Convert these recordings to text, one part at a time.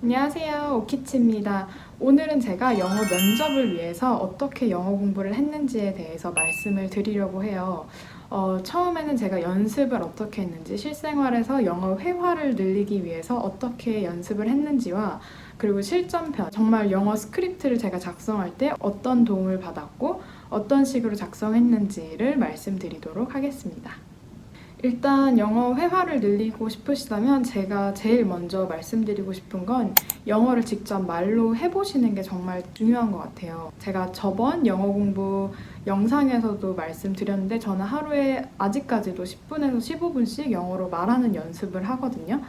안녕하세요, 오키치입니다. 오늘은 제가 영어 면접을 위해서 어떻게 영어 공부를 했는지에 대해서 말씀을 드리려고 해요. 처음에는 제가 연습을 어떻게 했는지, 실생활에서 영어 회화를 늘리기 위해서 어떻게 연습을 했는지와 그리고 실전편, 정말 영어 스크립트를 제가 작성할 때 어떤 도움을 받았고 어떤 식으로 작성했는지를 말씀드리도록 하겠습니다. 일단 영어 회화를 늘리고 싶으시다면 제가 제일 먼저 말씀드리고 싶은 건 영어를 직접 말로 해보시는 게 정말 중요한 것 같아요. 제가 저번 영어 공부 영상에서도 말씀드렸는데 저는 하루에 아직까지도 10분에서 15분씩 영어로 말하는 연습을 하거든요.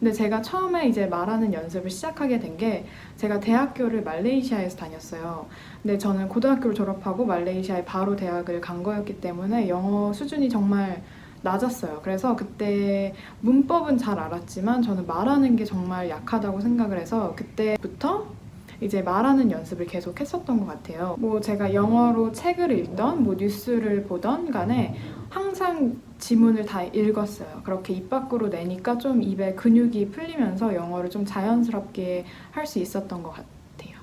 근데 제가 처음에 이제 말하는 연습을 시작하게 된 게 제가 대학교를 말레이시아에서 다녔어요. 근데 저는 고등학교를 졸업하고 말레이시아에 바로 대학을 간 거였기 때문에 영어 수준이 정말 낮았어요. 그래서 그때 문법은 잘 알았지만 저는 말하는 게 정말 약하다고 생각을 해서 그때부터 이제 말하는 연습을 계속 했었던 것 같아요. 뭐 제가 영어로 책을 읽던 뭐 뉴스를 보던 간에 항상 지문을 다 읽었어요. 그렇게 입 밖으로 내니까 좀 입에 근육이 풀리면서 영어를 좀 자연스럽게 할 수 있었던 것 같아요.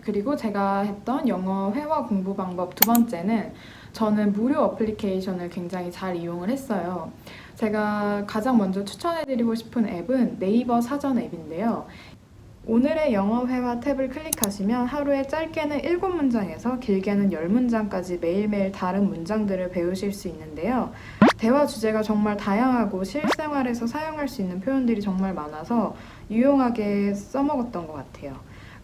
그리고 제가 했던 영어 회화 공부 방법 두 번째는 저는 무료 어플리케이션을 굉장히 잘 이용을 했어요. 제가 가장 먼저 추천해드리고 싶은 앱은 네이버 사전 앱인데요. 오늘의 영어 회화 탭을 클릭하시면 하루에 짧게는 7문장에서 길게는 10문장까지 매일매일 다른 문장들을 배우실 수 있는데요. 대화 주제가 정말 다양하고 실생활에서 사용할 수 있는 표현들이 정말 많아서 유용하게 써먹었던 것 같아요.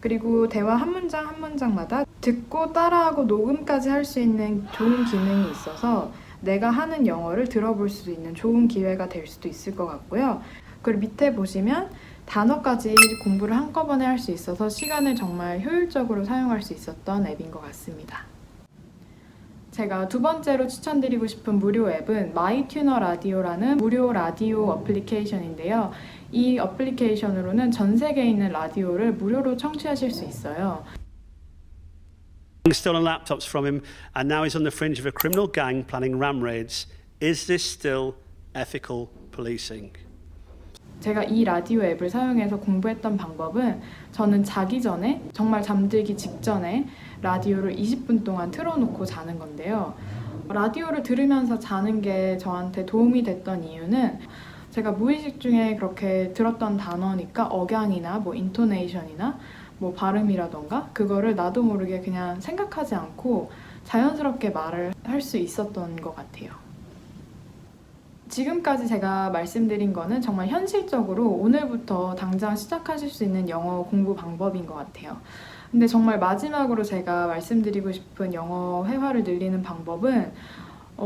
그리고 대화 한 문장 한 문장마다 듣고 따라하고 녹음까지 할 수 있는 좋은 기능이 있어서 내가 하는 영어를 들어볼 수 있는 좋은 기회가 될 수도 있을 것 같고요. 그리고 밑에 보시면 단어까지 공부를 한꺼번에 할 수 있어서 시간을 정말 효율적으로 사용할 수 있었던 앱인 것 같습니다. 제가 두 번째로 추천드리고 싶은 무료 앱은 마이튜너 라디오라는 무료 라디오 어플리케이션인데요. 이 어플리케이션으로는 전 세계에 있는 라디오를 무료로 청취하실 수 있어요. Stolen laptops from him, and now he's on the fringe of a criminal gang planning ram raids. Is this still ethical policing? 제가 이 라디오 앱을 사용해서 공부했던 방법은 저는 자기 전에 정말 잠들기 직전에 라디오를 20분 동안 틀어놓고 자는 건데요. 라디오를 들으면서 자는 게 저한테 도움이 됐던 이유는 제가 무의식 중에 그렇게 들었던 단어니까 억양이나 뭐 인토네이션이나 뭐 발음이라던가 그거를 나도 모르게 그냥 생각하지 않고 자연스럽게 말을 할 수 있었던 것 같아요. 지금까지 제가 말씀드린 거는 정말 현실적으로 오늘부터 당장 시작하실 수 있는 영어 공부 방법인 것 같아요. 근데 정말 마지막으로 제가 말씀드리고 싶은 영어 회화를 늘리는 방법은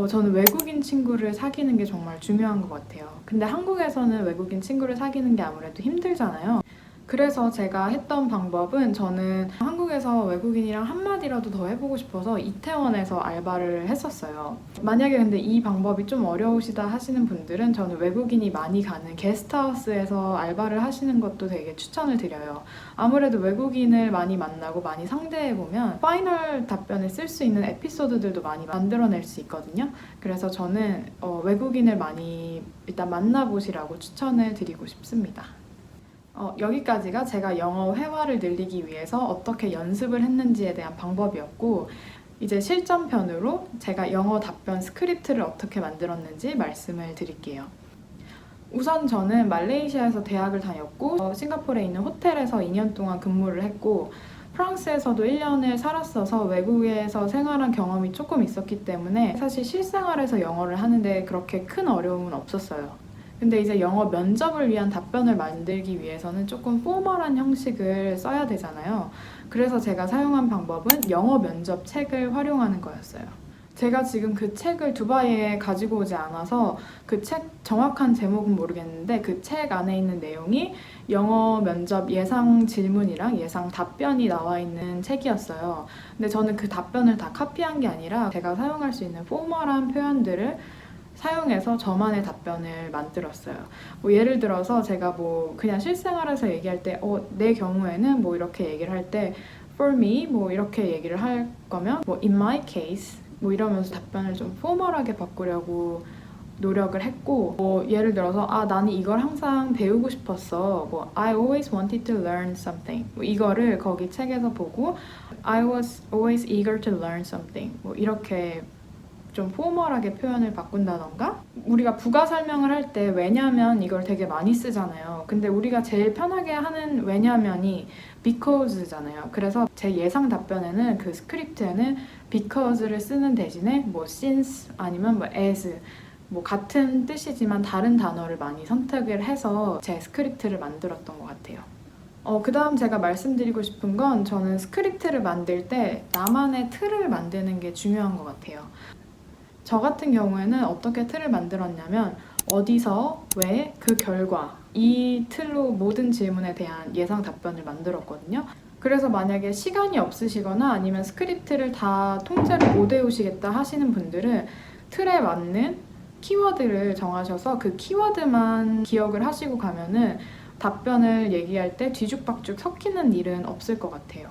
저는 외국인 친구를 사귀는 게 정말 중요한 것 같아요. 근데 한국에서는 외국인 친구를 사귀는 게 아무래도 힘들잖아요. 그래서 제가 했던 방법은 저는 한국에서 외국인이랑 한마디라도 더 해보고 싶어서 이태원에서 알바를 했었어요. 만약에 근데 이 방법이 좀 어려우시다 하시는 분들은 저는 외국인이 많이 가는 게스트하우스에서 알바를 하시는 것도 되게 추천을 드려요. 아무래도 외국인을 많이 만나고 많이 상대해보면 파이널 답변을 쓸 수 있는 에피소드들도 많이 만들어낼 수 있거든요. 그래서 저는 외국인을 많이 일단 만나보시라고 추천을 드리고 싶습니다. 여기까지가 제가 영어 회화를 늘리기 위해서 어떻게 연습을 했는지에 대한 방법이었고 이제 실전편으로 제가 영어 답변 스크립트를 어떻게 만들었는지 말씀을 드릴게요. 우선 저는 말레이시아에서 대학을 다녔고 싱가포르에 있는 호텔에서 2년 동안 근무를 했고 프랑스에서도 1년을 살았어서 외국에서 생활한 경험이 조금 있었기 때문에 사실 실생활에서 영어를 하는데 그렇게 큰 어려움은 없었어요. 근데 이제 영어 면접을 위한 답변을 만들기 위해서는 조금 포멀한 형식을 써야 되잖아요. 그래서 제가 사용한 방법은 영어 면접 책을 활용하는 거였어요. 제가 지금 그 책을 두바이에 가지고 오지 않아서 그 책 정확한 제목은 모르겠는데 그 책 안에 있는 내용이 영어 면접 예상 질문이랑 예상 답변이 나와 있는 책이었어요. 근데 저는 그 답변을 다 카피한 게 아니라 제가 사용할 수 있는 포멀한 표현들을 사용해서 저만의 답변을 만들었어요. 뭐 예를 들어서 제가 뭐 그냥 실생활에서 얘기할 때 내 경우에는 뭐 이렇게 얘기를 할 때 for me 뭐 이렇게 얘기를 할 거면 뭐 in my case 뭐 이러면서 답변을 좀 포멀하게 바꾸려고 노력을 했고 뭐 예를 들어서 나는 이걸 항상 배우고 싶었어. 뭐 I always wanted to learn something. 뭐 이거를 거기 책에서 보고 I was always eager to learn something. 뭐 이렇게 좀 포멀하게 표현을 바꾼다던가 우리가 부가 설명을 할 때 왜냐면 이걸 되게 많이 쓰잖아요. 근데 우리가 제일 편하게 하는 왜냐면이 because잖아요. 그래서 제 예상 답변에는 그 스크립트에는 because를 쓰는 대신에 뭐 since 아니면 뭐 as 뭐 같은 뜻이지만 다른 단어를 많이 선택을 해서 제 스크립트를 만들었던 것 같아요. 그 다음 제가 말씀드리고 싶은 건 저는 스크립트를 만들 때 나만의 틀을 만드는 게 중요한 것 같아요. 저 같은 경우에는 어떻게 틀을 만들었냐면 어디서, 왜, 그 결과 이 틀로 모든 질문에 대한 예상 답변을 만들었거든요. 그래서 만약에 시간이 없으시거나 아니면 스크립트를 다 통째로 못 외우시겠다 하시는 분들은 틀에 맞는 키워드를 정하셔서 그 키워드만 기억을 하시고 가면은 답변을 얘기할 때 뒤죽박죽 섞이는 일은 없을 것 같아요.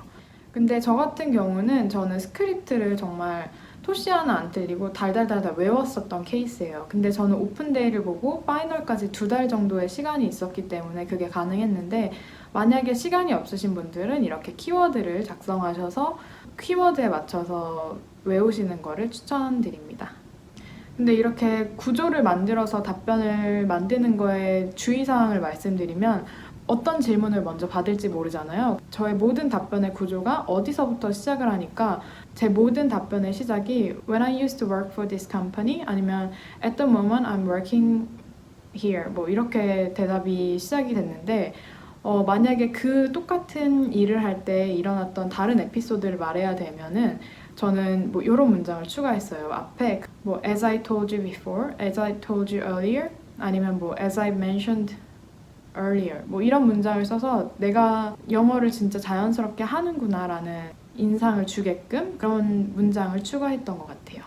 근데 저 같은 경우는 저는 스크립트를 정말 토시 하나 안 틀리고 달달달달 외웠었던 케이스예요. 근데 저는 오픈데이를 보고 파이널까지 2달 정도의 시간이 있었기 때문에 그게 가능했는데 만약에 시간이 없으신 분들은 이렇게 키워드를 작성하셔서 키워드에 맞춰서 외우시는 거를 추천드립니다. 근데 이렇게 구조를 만들어서 답변을 만드는 거에 주의사항을 말씀드리면 어떤 질문을 먼저 받을지 모르잖아요. 저의 모든 답변의 구조가 어디서부터 시작을 하니까 제 모든 답변의 시작이 When I used to work for this company 아니면 At the moment I'm working here 뭐 이렇게 대답이 시작이 됐는데 만약에 그 똑같은 일을 할 때 일어났던 다른 에피소드를 말해야 되면은 저는 뭐 이런 문장을 추가했어요. 앞에 뭐 As I told you before, As I told you earlier 아니면 뭐 As I mentioned earlier 뭐 이런 문장을 써서 내가 영어를 진짜 자연스럽게 하는구나 라는 인상을 주게끔 그런 문장을 추가했던 것 같아요.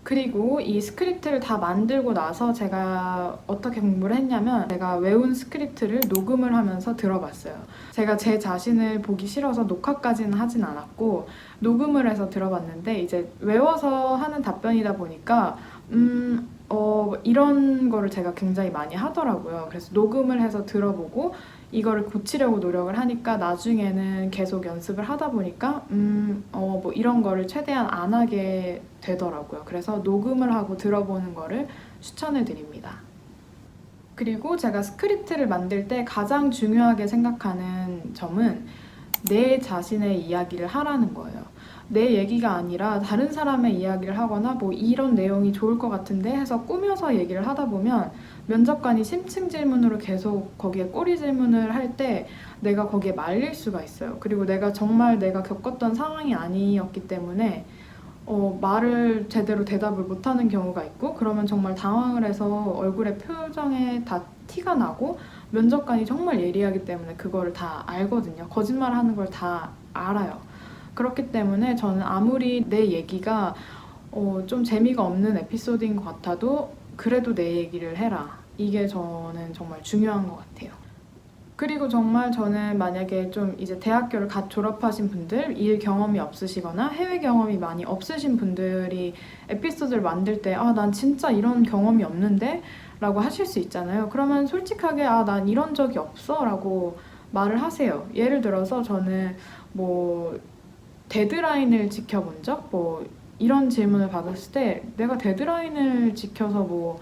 그리고 이 스크립트를 다 만들고 나서 제가 어떻게 공부를 했냐면 제가 외운 스크립트를 녹음을 하면서 들어봤어요. 제가 제 자신을 보기 싫어서 녹화까지는 하진 않았고 녹음을 해서 들어봤는데 이제 외워서 하는 답변이다 보니까 이런 거를 제가 굉장히 많이 하더라고요. 그래서 녹음을 해서 들어보고 이거를 고치려고 노력을 하니까 나중에는 계속 연습을 하다 보니까 뭐 이런 거를 최대한 안 하게 되더라고요. 그래서 녹음을 하고 들어보는 거를 추천을 드립니다. 그리고 제가 스크립트를 만들 때 가장 중요하게 생각하는 점은 내 자신의 이야기를 하라는 거예요. 내 얘기가 아니라 다른 사람의 이야기를 하거나 뭐 이런 내용이 좋을 것 같은데 해서 꾸며서 얘기를 하다 보면 면접관이 심층 질문으로 계속 거기에 꼬리 질문을 할 때 내가 거기에 말릴 수가 있어요. 그리고 내가 정말 내가 겪었던 상황이 아니었기 때문에 말을 제대로 대답을 못하는 경우가 있고 그러면 정말 당황을 해서 얼굴의 표정에 다 티가 나고 면접관이 정말 예리하기 때문에 그거를 다 알거든요. 거짓말하는 걸 다 알아요. 그렇기 때문에 저는 아무리 내 얘기가 좀 재미가 없는 에피소드인 것 같아도 그래도 내 얘기를 해라. 이게 저는 정말 중요한 것 같아요. 그리고 정말 저는 만약에 좀 이제 대학교를 갓 졸업하신 분들, 일 경험이 없으시거나 해외 경험이 많이 없으신 분들이 에피소드를 만들 때 난 진짜 이런 경험이 없는데? 라고 하실 수 있잖아요. 그러면 솔직하게 난 이런 적이 없어 라고 말을 하세요. 예를 들어서 저는 뭐 데드라인을 지켜본 적? 뭐 이런 질문을 받았을 때 내가 데드라인을 지켜서 뭐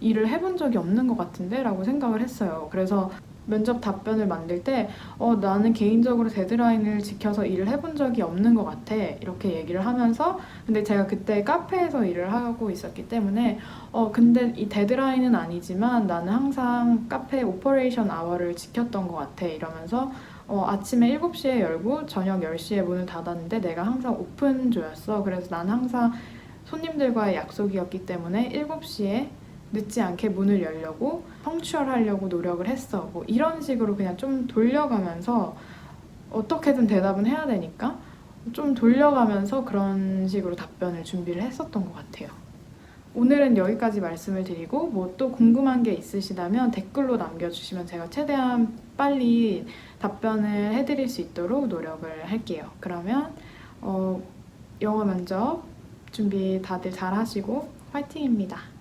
일을 해본 적이 없는 것 같은데? 라고 생각을 했어요. 그래서 면접 답변을 만들 때 나는 개인적으로 데드라인을 지켜서 일을 해본 적이 없는 것 같아. 이렇게 얘기를 하면서 근데 제가 그때 카페에서 일을 하고 있었기 때문에 근데 이 데드라인은 아니지만 나는 항상 카페 오퍼레이션 아워를 지켰던 것 같아. 이러면서 아침에 7시에 열고 저녁 10시에 문을 닫았는데 내가 항상 오픈조였어. 그래서 난 항상 손님들과의 약속이었기 때문에 7시에 늦지 않게 문을 열려고 펑추얼하려고 노력을 했어. 뭐 이런 식으로 그냥 좀 돌려가면서 어떻게든 대답은 해야 되니까 좀 돌려가면서 그런 식으로 답변을 준비를 했었던 것 같아요. 오늘은 여기까지 말씀을 드리고 뭐 또 궁금한 게 있으시다면 댓글로 남겨주시면 제가 최대한 빨리 답변을 해드릴 수 있도록 노력을 할게요. 그러면 영어 면접 준비 다들 잘 하시고 화이팅입니다.